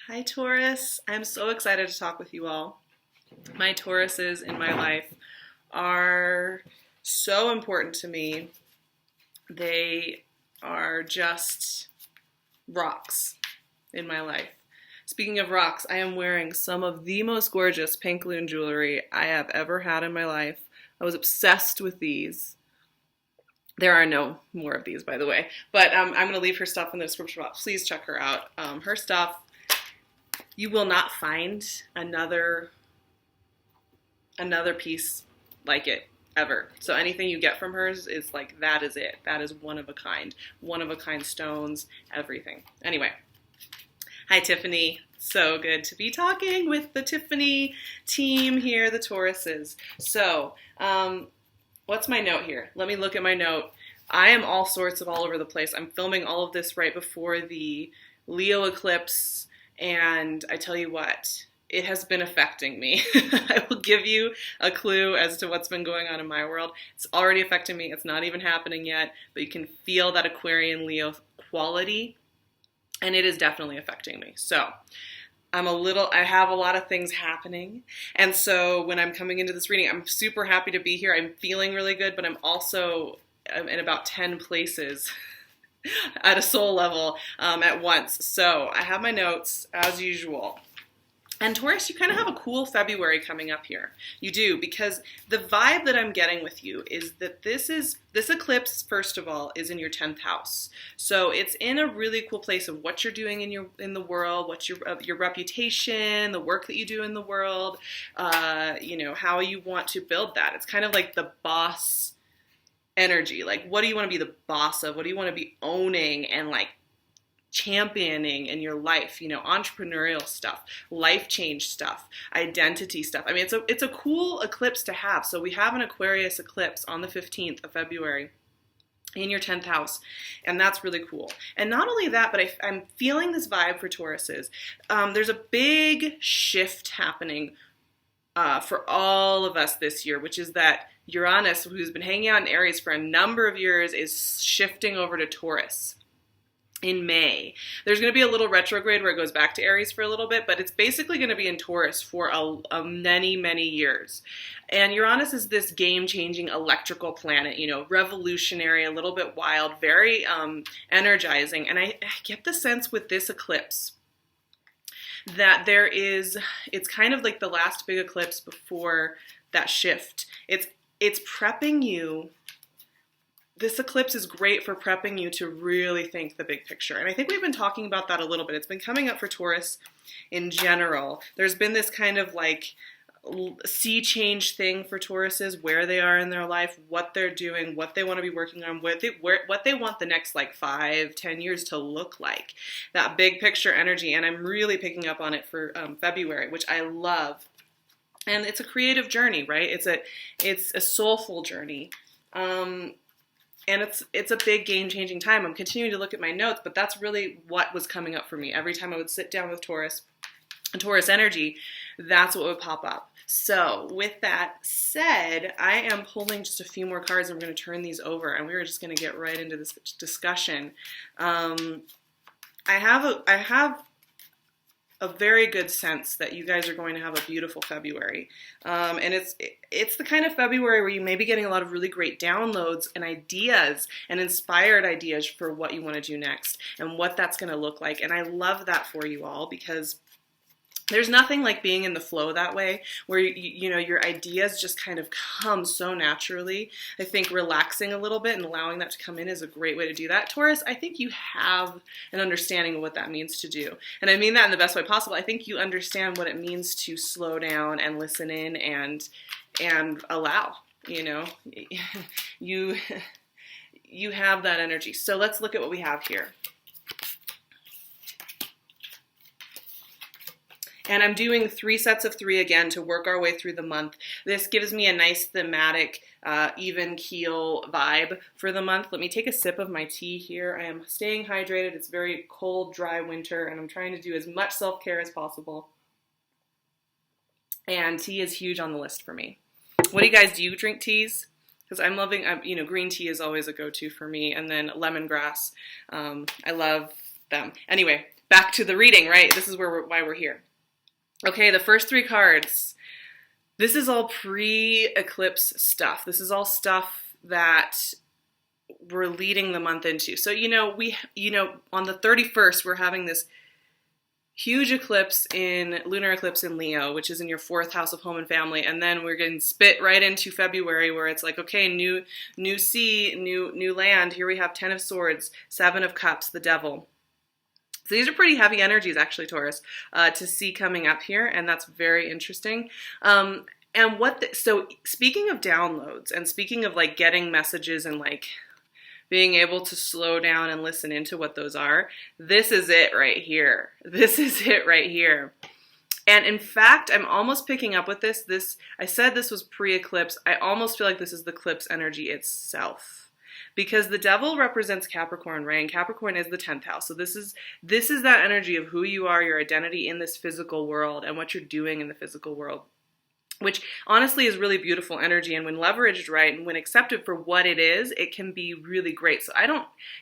Hi Taurus, I'm so excited to talk with you all. My Tauruses in my life are so important to me. They are just rocks in my life. Speaking of rocks, I am wearing some of the most gorgeous pink LUNE jewelry I have ever had in my life. I was obsessed with these. There are no more of these, by the way, but I'm going to leave her stuff in the description box. Please check her out. Her stuff, you will not find another piece like it ever. So anything you get from hers is like, that is it. That is one of a kind stones, everything. Anyway, hi Tiffany. So good to be talking with the Tiffany team here, the Tauruses. So, what's my note here? Let me look at my note. I am all sorts of all over the place. I'm filming all of this right before the Leo eclipse, and I tell you what, it has been affecting me. I will give you a clue as to what's been going on in my world. It's already affecting me. It's not even happening yet, but you can feel that Aquarian Leo quality, and it is definitely affecting me. So I have a lot of things happening. And so when I'm coming into this reading, I'm super happy to be here. I'm feeling really good, but I'm also in about 10 places at a soul level at once. So I have my notes as usual. And Taurus, you kind of have a cool February coming up here. You do, because the vibe that I'm getting with you is that this eclipse, first of all, is in your 10th house. So it's in a really cool place of what you're doing in the world, what's your reputation, the work that you do in the world, how you want to build that. It's kind of like the boss energy. Like, what do you want to be the boss of? What do you want to be owning and like championing in your life, entrepreneurial stuff, life change stuff, identity stuff. I mean, it's a cool eclipse to have. So we have an Aquarius eclipse on the 15th of February in your 10th house, and that's really cool. And not only that, but I'm feeling this vibe for Tauruses. There's a big shift happening for all of us this year, which is that Uranus, who's been hanging out in Aries for a number of years, is shifting over to Taurus in May. There's going to be a little retrograde where it goes back to Aries for a little bit, but it's basically going to be in Taurus for many, many years. And Uranus is this game-changing electrical planet, revolutionary, a little bit wild, very energizing. And I get the sense with this eclipse that it's kind of like the last big eclipse before that shift. It's prepping you. This eclipse is great for prepping you to really think the big picture. And I think we've been talking about that a little bit. It's been coming up for Taurus in general. There's been this kind of like sea change thing for Tauruses, where they are in their life, what they're doing, what they want to be working on, what they want the next like 5-10 years to look like. That big picture energy. And I'm really picking up on it for February, which I love. And it's a creative journey, right? It's a soulful journey. And it's a big game-changing time. I'm continuing to look at my notes, but that's really what was coming up for me. Every time I would sit down with Taurus energy, that's what would pop up. So with that said, I am pulling just a few more cards, and we're going to turn these over, and we're just going to get right into this discussion. I have a very good sense that you guys are going to have a beautiful February. And it's the kind of February where you may be getting a lot of really great downloads and ideas and inspired ideas for what you want to do next and what that's going to look like. And I love that for you all, because there's nothing like being in the flow that way, where your ideas just kind of come so naturally. I think relaxing a little bit and allowing that to come in is a great way to do that. Taurus, I think you have an understanding of what that means to do. And I mean that in the best way possible. I think you understand what it means to slow down and listen in and allow, you have that energy. So let's look at what we have here. And I'm doing 3 sets of 3 again to work our way through the month. This gives me a nice thematic, even keel vibe for the month. Let me take a sip of my tea here. I am staying hydrated. It's very cold, dry winter, and I'm trying to do as much self-care as possible. And tea is huge on the list for me. What do you guys do? You drink teas? Because I'm loving, green tea is always a go-to for me. And then lemongrass. I love them. Anyway. back to the reading, right? This is why we're here. Okay, the first 3 cards. This is all pre-eclipse stuff. This is all stuff that we're leading the month into. So, on the 31st, we're having this huge lunar eclipse in Leo, which is in your 4th house of home and family. And then we're getting spit right into February, where it's like, okay, new sea, new land. Here we have 10 of Swords, 7 of Cups, the Devil. So these are pretty heavy energies, actually, Taurus, to see coming up here, and that's very interesting. So speaking of downloads, and speaking of like getting messages and like being able to slow down and listen into what those are, this is it right here. This is it right here. And in fact, I'm almost picking up with this. I said this was pre-eclipse. I almost feel like this is the eclipse energy itself. Because the Devil represents Capricorn, right? And Capricorn is the 10th house. So this is that energy of who you are, your identity in this physical world, and what you're doing in the physical world, which honestly is really beautiful energy. And when leveraged right and when accepted for what it is, it can be really great. So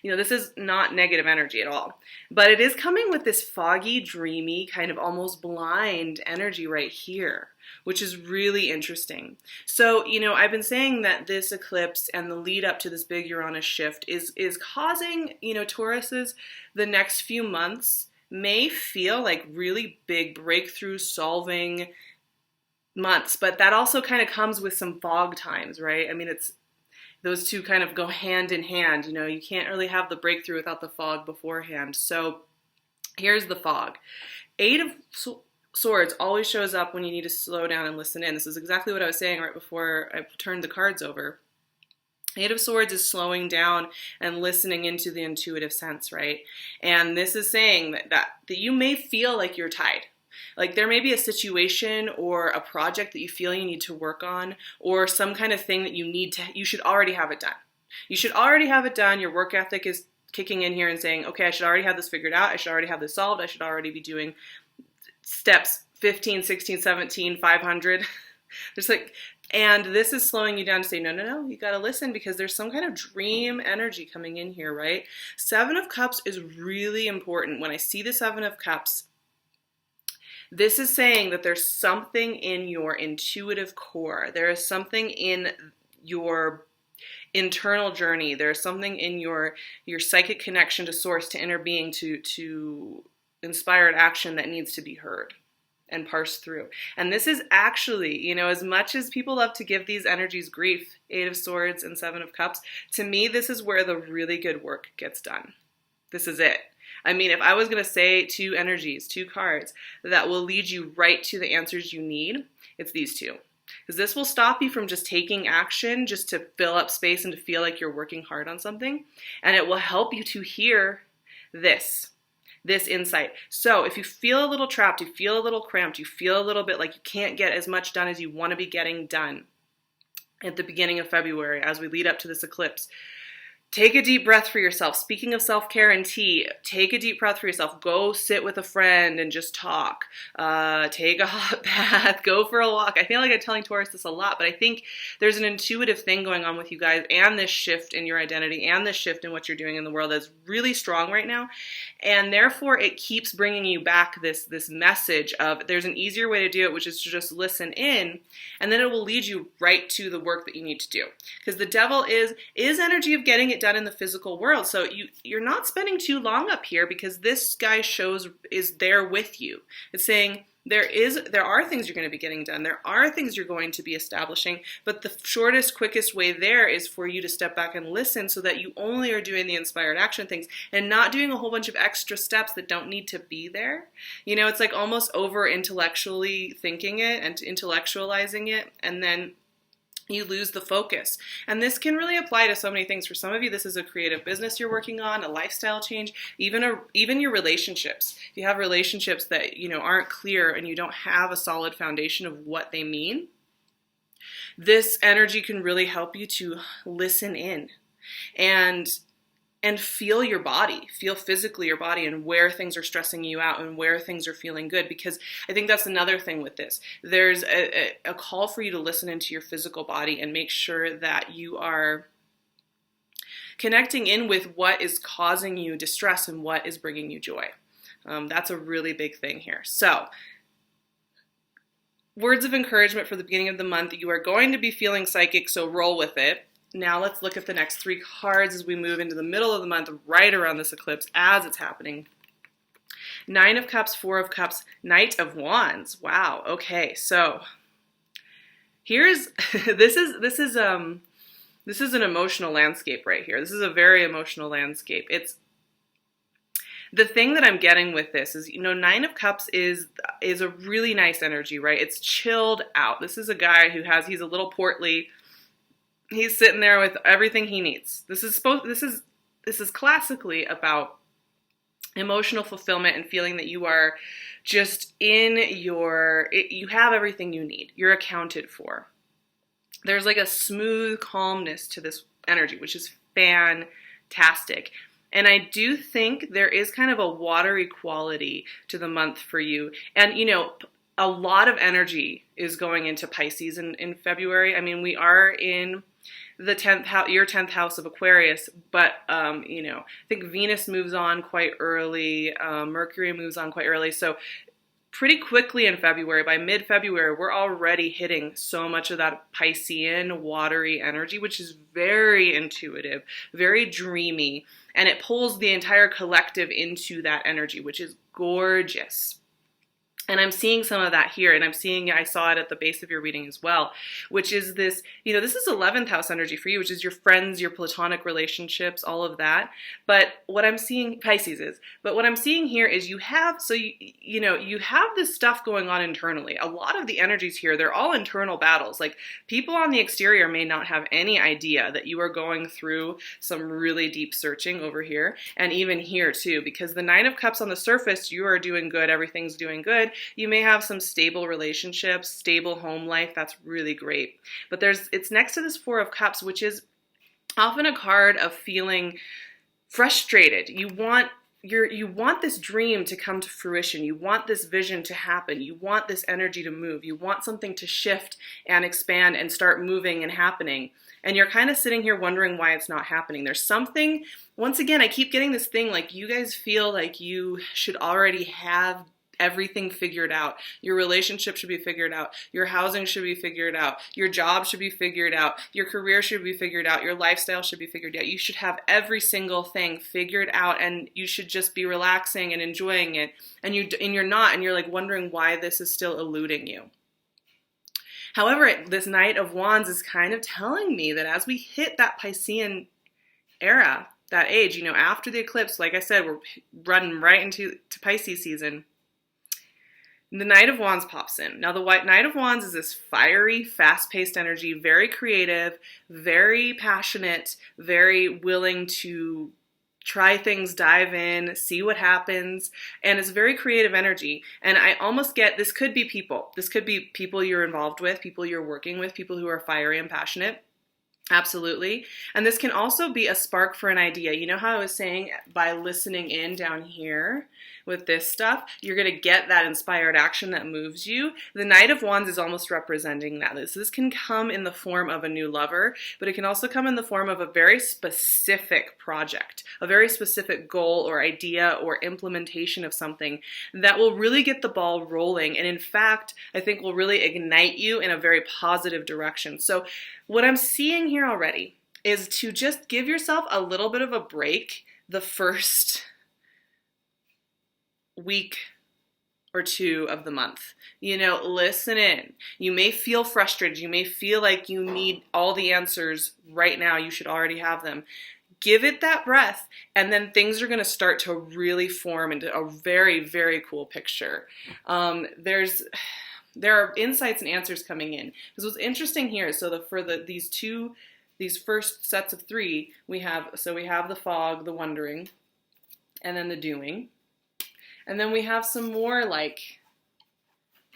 this is not negative energy at all, but it is coming with this foggy, dreamy, kind of almost blind energy right here, which is really interesting. So, I've been saying that this eclipse and the lead up to this big Uranus shift is causing, Tauruses, the next few months may feel like really big breakthrough solving months, but that also kind of comes with some fog times, right? I mean, those two kind of go hand in hand. You can't really have the breakthrough without the fog beforehand. So here's the fog. 8 of Swords always shows up when you need to slow down and listen in. This is exactly what I was saying right before I turned the cards over. 8 of Swords is slowing down and listening into the intuitive sense, right? And this is saying that you may feel like you're tied. Like there may be a situation or a project that you feel you need to work on, or some kind of thing that you should already have it done. You should already have it done. Your work ethic is kicking in here and saying, okay, I should already have this figured out. I should already have this solved. I should already be doing steps 15, 16, 17, 500. And this is slowing you down to say, no, you got to listen, because there's some kind of dream energy coming in here, right? 7 of Cups is really important. When I see the 7 of Cups, this is saying that there's something in your intuitive core. There is something in your internal journey. There's something in your psychic connection to source, to inner being, to inspired action that needs to be heard and parsed through. And this is actually, as much as people love to give these energies grief, 8 of Swords and 7 of Cups, to me, this is where the really good work gets done. This is it. I mean, if I was going to say 2 energies, 2 cards that will lead you right to the answers you need, it's these 2. Because this will stop you from just taking action just to fill up space and to feel like you're working hard on something. And it will help you to hear this insight. So if you feel a little trapped, you feel a little cramped, you feel a little bit like you can't get as much done as you want to be getting done at the beginning of February as we lead up to this eclipse, take a deep breath for yourself. Speaking of self-care and tea, take a deep breath for yourself. Go sit with a friend and just talk. Take a hot bath. Go for a walk. I feel like I'm telling Taurus this a lot, but I think there's an intuitive thing going on with you guys, and this shift in your identity and this shift in what you're doing in the world that's really strong right now. And therefore, it keeps bringing you back this message of there's an easier way to do it, which is to just listen in, and then it will lead you right to the work that you need to do. Because the Devil is energy of getting it done in the physical world. So you're not spending too long up here, because this guy is there with you. It's saying there are things you're going to be getting done. There are things you're going to be establishing, but the shortest, quickest way there is for you to step back and listen, so that you only are doing the inspired action things and not doing a whole bunch of extra steps that don't need to be there. It's like almost over intellectually thinking it and intellectualizing it, and then you lose the focus. And this can really apply to so many things. For some of you, this is a creative business you're working on, a lifestyle change, even your relationships. If you have relationships that aren't clear and you don't have a solid foundation of what they mean, this energy can really help you to listen in and feel your body, feel physically your body, and where things are stressing you out and where things are feeling good. Because I think that's another thing with this. There's a call for you to listen into your physical body and make sure that you are connecting in with what is causing you distress and what is bringing you joy. That's a really big thing here. So, words of encouragement for the beginning of the month. You are going to be feeling psychic, so roll with it. Now let's look at the next 3 cards as we move into the middle of the month, right around this eclipse as it's happening. 9 of Cups, 4 of Cups, Knight of Wands. Wow. Okay. So here's this is an emotional landscape right here. This is a very emotional landscape. It's the thing that I'm getting with this is, 9 of Cups is a really nice energy, right? It's chilled out. This is a guy he's a little portly. He's sitting there with everything he needs. This is classically about emotional fulfillment and feeling that you are just you have everything you need. You're accounted for. There's like a smooth calmness to this energy, which is fantastic. And I do think there is kind of a watery quality to the month for you. And, a lot of energy is going into Pisces in February. I mean, we are in the 10th house, your 10th house of Aquarius, but, I think Venus moves on quite early. Mercury moves on quite early. So pretty quickly in February, by mid-February, we're already hitting so much of that Piscean watery energy, which is very intuitive, very dreamy, and it pulls the entire collective into that energy, which is gorgeous. And I'm seeing some of that here, and I saw it at the base of your reading as well, which is this, this is 11th house energy for you, which is your friends, your platonic relationships, all of that. But what I'm seeing, Pisces is, but what I'm seeing here is you have this stuff going on internally. A lot of the energies here, they're all internal battles. Like, people on the exterior may not have any idea that you are going through some really deep searching over here, and even here too, because the 9 of Cups on the surface, you are doing good, everything's doing good. You may have some stable relationships, stable home life. That's really great. But it's next to this 4 of Cups, which is often a card of feeling frustrated. You want this dream to come to fruition. You want this vision to happen. You want this energy to move. You want something to shift and expand and start moving and happening. And you're kind of sitting here wondering why it's not happening. There's something, once again, I keep getting this thing like you guys feel like you should already have everything figured out. Your relationship should be figured out. Your housing should be figured out. Your job should be figured out. Your career should be figured out. Your lifestyle should be figured out. You should have every single thing figured out, and you should just be relaxing and enjoying it. And you're not, and you're like wondering why this is still eluding you. However, this Knight of Wands is kind of telling me that as we hit that Piscean era, that age, after the eclipse, like I said, we're running right into Pisces season. The Knight of Wands pops in. Now, the Knight of Wands is this fiery, fast-paced energy, very creative, very passionate, very willing to try things, dive in, see what happens, and it's very creative energy. And I almost get, this could be people. This could be people you're involved with, people you're working with, people who are fiery and passionate. Absolutely. And this can also be a spark for an idea. You know how I was saying by listening in down here with this stuff, you're going to get that inspired action that moves you. The Knight of Wands is almost representing that. This can come in the form of a new lover, but it can also come in the form of a very specific project, a very specific goal or idea or implementation of something that will really get the ball rolling. And in fact, I think will really ignite you in a very positive direction. So what I'm seeing here already is to just give yourself a little bit of a break the first week or 2 of the month. Listen in. You may feel frustrated. You may feel like you need all the answers right now. You should already have them. Give it that breath, and then things are going to start to really form into a very, very cool picture. There are insights and answers coming in. Because what's interesting here, these first sets of 3, we have the fog, the wondering, and then the doing. And then we have some more like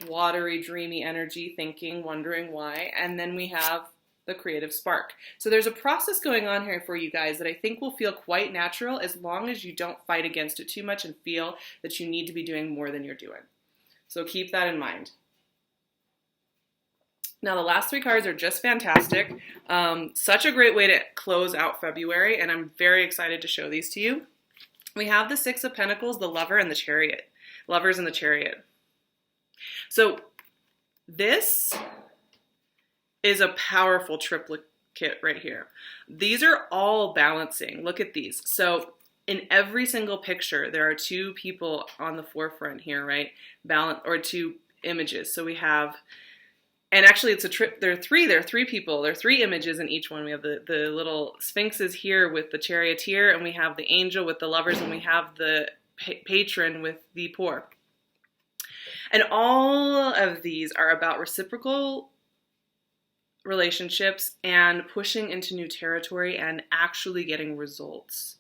watery, dreamy energy, thinking, wondering why. And then we have the creative spark. So there's a process going on here for you guys that I think will feel quite natural as long as you don't fight against it too much and feel that you need to be doing more than you're doing. So keep that in mind. Now, the last 3 cards are just fantastic. Such a great way to close out February, and I'm very excited to show these to you. We have the Six of Pentacles, the Lover, and the Chariot. Lovers and the Chariot. So this is a powerful triplicate right here. These are all balancing. Look at these. So in every single picture, there are two people on the forefront here, right? Or two images. So we have, and actually it's a trip, there are three people, there are three images in each one. We have the little sphinxes here with the charioteer, and we have the angel with the lovers, and we have the patron with the poor. And all of these are about reciprocal relationships and pushing into new territory and actually getting results,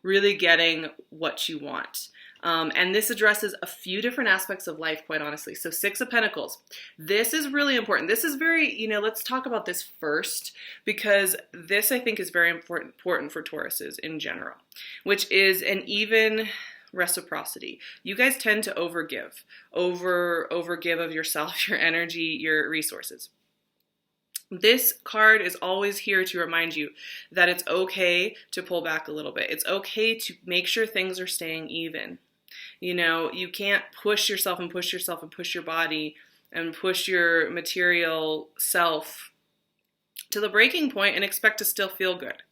really getting what you want. And this addresses a few different aspects of life, quite honestly. So Six of Pentacles, this is really important. This is very, let's talk about this first, because this I think is very important for Tauruses in general, which is an even reciprocity. You guys tend to overgive of yourself, your energy, your resources. This card is always here to remind you that it's okay to pull back a little bit. It's okay to make sure things are staying even. You can't push yourself and push yourself and push your body and push your material self to the breaking point and expect to still feel good.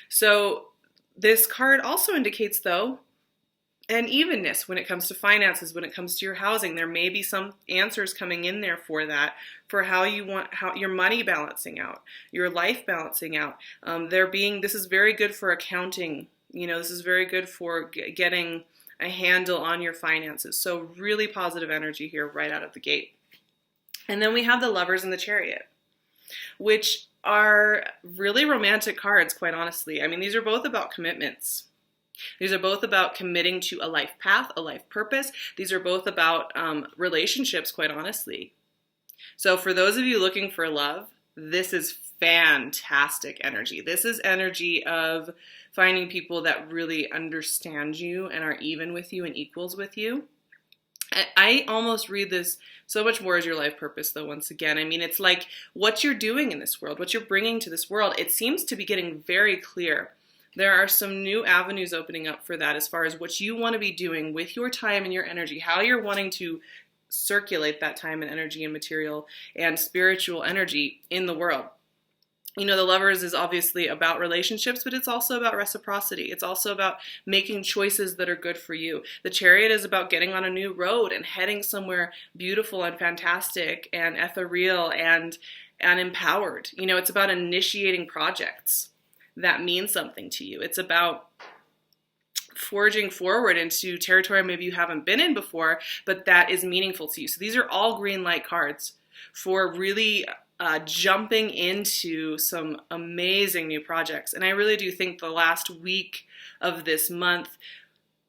So this card also indicates, though, an evenness when it comes to finances, when it comes to your housing. There may be some answers coming in there for that, for how your money balancing out, your life balancing out. This is very good for accounting. This is very good for getting a handle on your finances. So really positive energy here right out of the gate. And then we have the Lovers and the Chariot, which are really romantic cards, quite honestly. I mean, these are both about commitments. These are both about committing to a life path, a life purpose. These are both about relationships, quite honestly. So for those of you looking for love, this is fantastic energy. This is energy of finding people that really understand you and are even with you and equals with you. I almost read this so much more as your life purpose, though, once again. I mean, it's like what you're doing in this world, what you're bringing to this world. It seems to be getting very clear. There are some new avenues opening up for that as far as what you want to be doing with your time and your energy, how you're wanting to circulate that time and energy and material and spiritual energy in the world. The Lovers is obviously about relationships, but it's also about reciprocity. It's also about making choices that are good for you. The Chariot is about getting on a new road and heading somewhere beautiful and fantastic and ethereal and empowered. It's about initiating projects that mean something to you. It's about forging forward into territory maybe you haven't been in before, but that is meaningful to you. So these are all green light cards for really jumping into some amazing new projects. And I really do think the last week of this month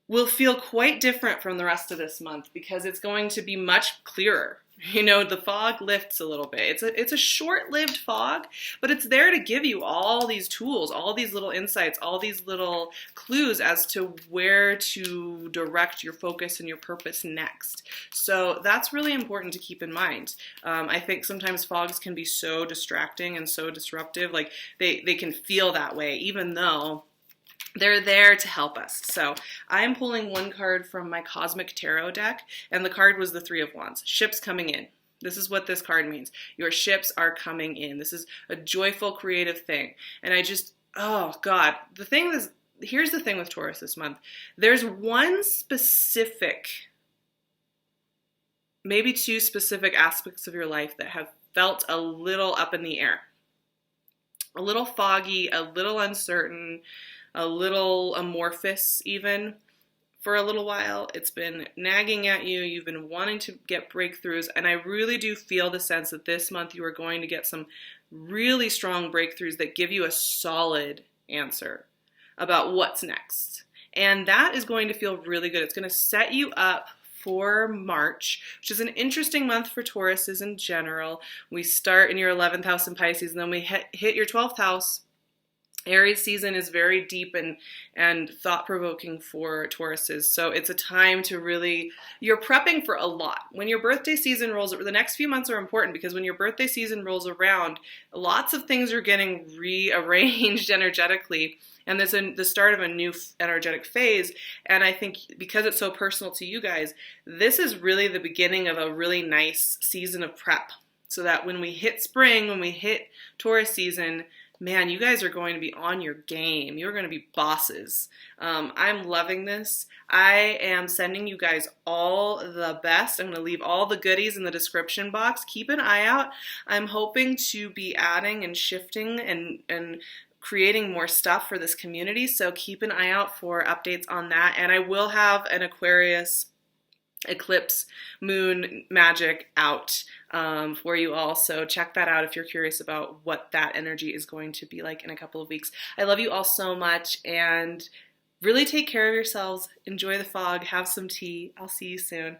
will feel quite different from the rest of this month, because it's going to be much clearer. The fog lifts a little bit. It's a short-lived fog, but it's there to give you all these tools, all these little insights, all these little clues as to where to direct your focus and your purpose next. So that's really important to keep in mind. I think sometimes fogs can be so distracting and so disruptive. Like they can feel that way, even though they're there to help us. So I'm pulling one card from my Cosmic Tarot deck, and the card was the Three of Wands. Ships coming in. This is what this card means. Your ships are coming in. This is a joyful, creative thing. And oh God, here's the thing with Taurus this month. There's one specific, maybe two specific aspects of your life that have felt a little up in the air. A little foggy, a little uncertain, a little amorphous even for a little while. It's been nagging at you. You've been wanting to get breakthroughs. And I really do feel the sense that this month you are going to get some really strong breakthroughs that give you a solid answer about what's next. And that is going to feel really good. It's going to set you up for March, which is an interesting month for Tauruses in general. We start in your 11th house in Pisces, and then we hit your 12th house Aries season is very deep and thought-provoking for Tauruses. So it's a time to really, you're prepping for a lot. When your birthday season rolls, the next few months are important because when your birthday season rolls around, lots of things are getting rearranged energetically. And there's the start of a new energetic phase. And I think because it's so personal to you guys, this is really the beginning of a really nice season of prep. So that when we hit spring, when we hit Taurus season, man, you guys are going to be on your game. You're going to be bosses. I'm loving this. I am sending you guys all the best. I'm going to leave all the goodies in the description box. Keep an eye out. I'm hoping to be adding and shifting and creating more stuff for this community. So keep an eye out for updates on that. And I will have an Aquarius eclipse moon magic out for you all, so check that out if you're curious about what that energy is going to be like in a couple of weeks. I love you all so much, and really take care of yourselves. Enjoy the fog, have some tea. I'll see you soon.